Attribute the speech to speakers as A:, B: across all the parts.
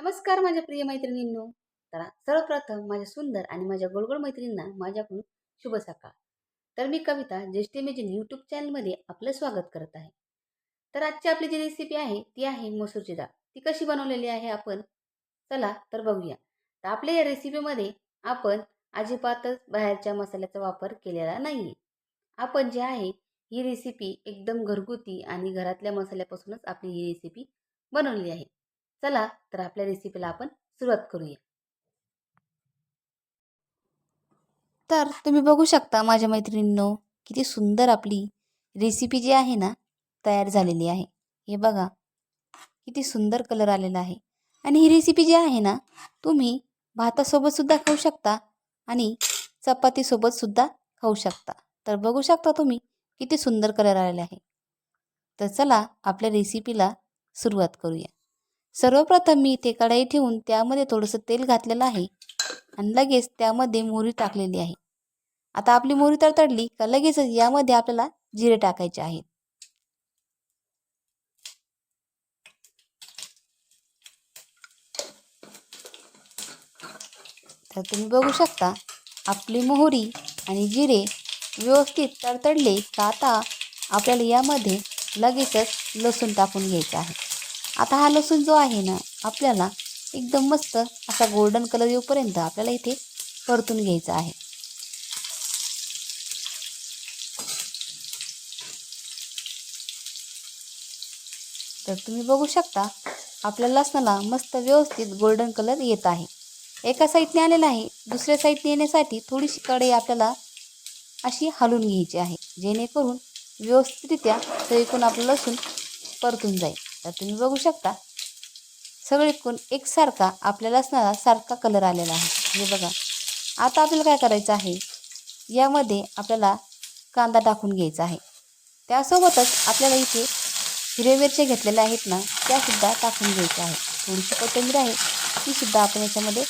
A: नमस्कार माझ्या प्रिय मैत्रिणींनो. तर सर्वप्रथम माझ्या सुंदर आणि माझ्या गोडगोड मैत्रिणींना माझ्याकडून शुभ सकाळ. तर मी कविता ज्येष्ठ इमेजिन यूट्यूब चॅनलमध्ये आपलं स्वागत करत आहे. तर आजची आपली जी रेसिपी आहे ती आहे मसूरची डाळ. ती कशी बनवलेली आहे आपण चला तर बघूया. तर आपल्या या रेसिपीमध्ये आपण अजिबातच बाहेरच्या मसाल्याचा वापर केलेला नाही. आपण जे आहे ही रेसिपी एकदम घरगुती आणि घरातल्या मसाल्यापासूनच आपली ही रेसिपी बनवलेली आहे. चला तर आपल्या रेसिपीला आपण सुरुवात करूया. तर तुम्ही बघू शकता माझ्या मैत्रिणींनो, किती सुंदर आपली रेसिपी जी आहे ना तयार झालेली आहे. हे बघा किती सुंदर कलर आलेला आहे. आणि ही रेसिपी जी आहे ना तुम्ही भातासोबत सुद्धा खाऊ शकता आणि चपातीसोबत सुद्धा खाऊ शकता. तर बघू शकता तुम्ही किती सुंदर कलर आलेला आहे. तर चला आपल्या रेसिपीला सुरुवात करूया. सर्वप्रथम मी इथे कढई ठेवून त्यामध्ये थोडंसं तेल घातलेलं आहे आणि लगेच त्यामध्ये मोहरी टाकलेली आहे. आता आपली मोहरी तडतडली का लगेचच यामध्ये आपल्याला जिरे टाकायचे आहेत. तर तुम्ही बघू शकता आपली मोहरी आणि जिरे व्यवस्थित तडतडले का आता आपल्याला यामध्ये लगेचच लसूण टाकून घ्यायचा आहे. आता हा लसूण जो आहे ना आपल्याला एकदम मस्त असा गोल्डन कलर येऊपर्यंत आपल्याला इथे परतून घ्यायचा आहे. तर तुम्ही बघू शकता आपल्या लसणाला मस्त व्यवस्थित गोल्डन कलर येत आहे. एका साईडने आलेला आहे, दुसऱ्या साईडने येण्यासाठी थोडीशी कढई आपल्याला अशी हलवून घ्यायची आहे, जेणेकरून व्यवस्थितरित्या सगळीकडून आपलं लसूण परतून जाईल. तर तुम्ही बघू शकता सगळीकडून एकसारखा आपल्या लसणाला सारखा कलर आलेला आहे. हे बघा. आता आपल्याला काय करायचं आहे, यामध्ये आपल्याला कांदा टाकून घ्यायचा आहे. त्यासोबतच आपल्याला इथे हिरव्या मिरच्या घेतलेल्या आहेत ना त्यासुद्धा टाकून घ्यायच्या आहेत. थोडीशी कोथिंबीर आहे तीसुद्धा आपण याच्यामध्ये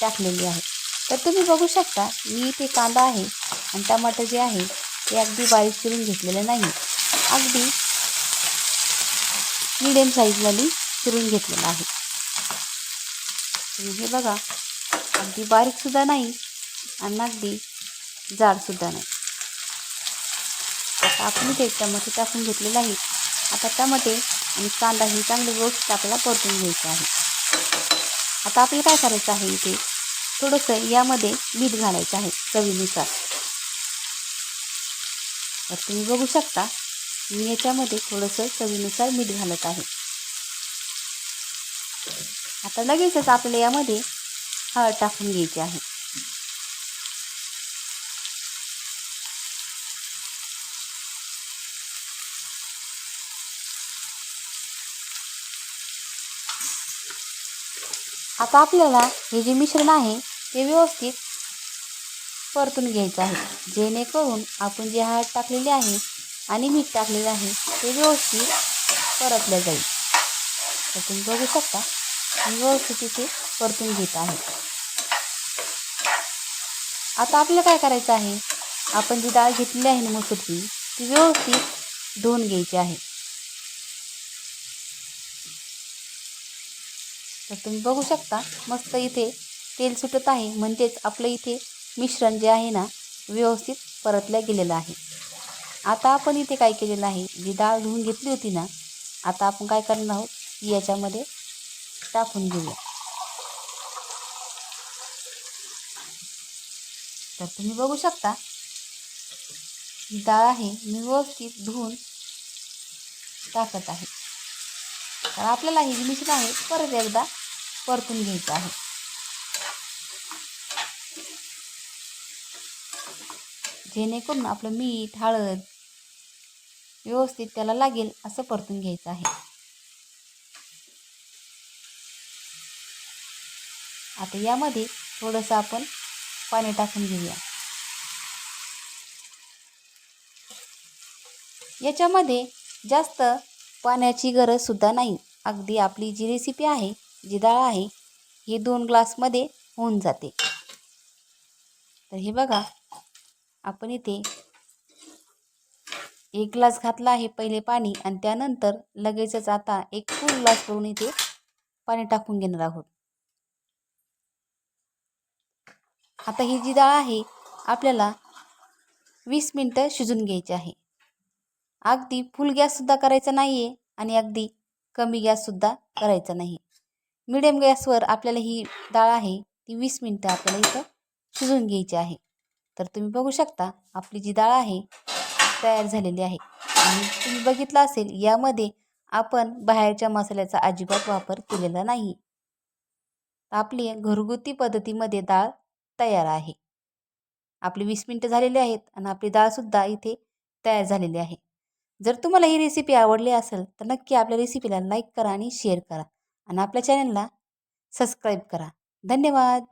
A: टाकलेली आहे. तर तुम्ही बघू शकता मी इथे कांदा आहे आणि टमाटर जे आहे ते अगदी बारीक चिरून घेतलेलं नाही, अगदी मिडियम साईजवाली चिरून घेतलेलं आहे. तुम्ही हे बघा अगदी बारीकसुद्धा नाही आणि अगदी जाडसुद्धा नाही. आता आपण इथे टमाटे टाकून घातलेले आहेत. आता टमाटे आणि कांदा हे चांगले व्यवस्थित आपल्याला परतून घ्यायचे आहे. आता आपल्याला काय करायचं आहे, इथे थोडंसं यामध्ये मीठ घालायचं आहे चवीनुसार. तर तुम्ही बघू शकता मी याच्यामध्ये थोडंसं चवीनुसार मीठ घालत आहे. आता लगेचच आपल्याला यामध्ये हळद टाकून घ्यायची आहे. आता आपल्याला हे जे मिश्रण आहे ते व्यवस्थित परतून घ्यायचं आहे, जेणेकरून आपण जे हळद टाकलेली आहे आणि मीठ टाकलेलं आहे ते व्यवस्थित परतलं जाईल. तर तुम्ही बघू शकता मी व्यवस्थित इथे परतून घेत आहे. आता आपल्याला काय करायचं आहे, आपण जी डाळ घेतलेली आहे ना मसूरची ती व्यवस्थित धुवून घ्यायची आहे. तर तुम्ही बघू शकता मस्त इथे तेल सुटत आहे, म्हणजेच आपलं इथे मिश्रण जे आहे ना व्यवस्थित परतलं गेलेलं आहे. आता आपण इथे काय केलेलं आहे, जी डाळ धुवून घेतली होती ना आता आपण काय करणार आहोत की याच्यामध्ये टाकून घेऊया. तर तुम्ही बघू शकता ही डाळ आहे मी व्यवस्थित धुवून टाकत आहे. तर आपल्याला हे मिश्रण आहे परत एकदा परतून घ्यायचं आहे. जेणेकरून आपलं मीठ हळद व्यवस्थित त्याला लागेल असं परतून घ्यायचं आहे. आता यामध्ये थोडंसं आपण पाणी टाकून घेऊया. याच्यामध्ये जास्त पाण्याची गरज सुद्धा नाही. अगदी आपली जी रेसिपी आहे, जी डाळ आहे ही 2 ग्लासमध्ये होऊन जाते. तर हे बघा आपण इथे 1 ग्लास घातला आहे पहिले पाणी आणि त्यानंतर लगेचच आता 1 फुल ग्लास करून इथे पाणी टाकून घेणार आहोत. आता ही जी डाळ आहे आपल्याला 20 मिनटं शिजून घ्यायची आहे. अगदी फुल गॅससुद्धा करायचा नाही आहे आणि अगदी कमी गॅससुद्धा करायचा नाही. मिडियम गॅसवर आपल्याला ही डाळ आहे ती 20 मिनटं आपल्याला इथं शिजवून घ्यायची आहे. तर तुम्ही बघू शकता आपली जी डाळ आहे तयार झालेली आहे. आणि तुम्ही बघितलं असेल यामध्ये आपण बाहेरच्या मसाल्याचा अजिबात वापर केलेला नाही. आपली घरगुती पद्धतीमध्ये डाळ तयार आहे. आपली 20 मिनटं झालेली आहेत आणि आपली डाळसुद्धा इथे तयार झालेली आहे. जर तुम्हाला ही रेसिपी आवडली असेल तर नक्की आपल्या रेसिपीला लाईक करा आणि शेअर करा आणि आपल्या चॅनलला सबस्क्राईब करा. धन्यवाद.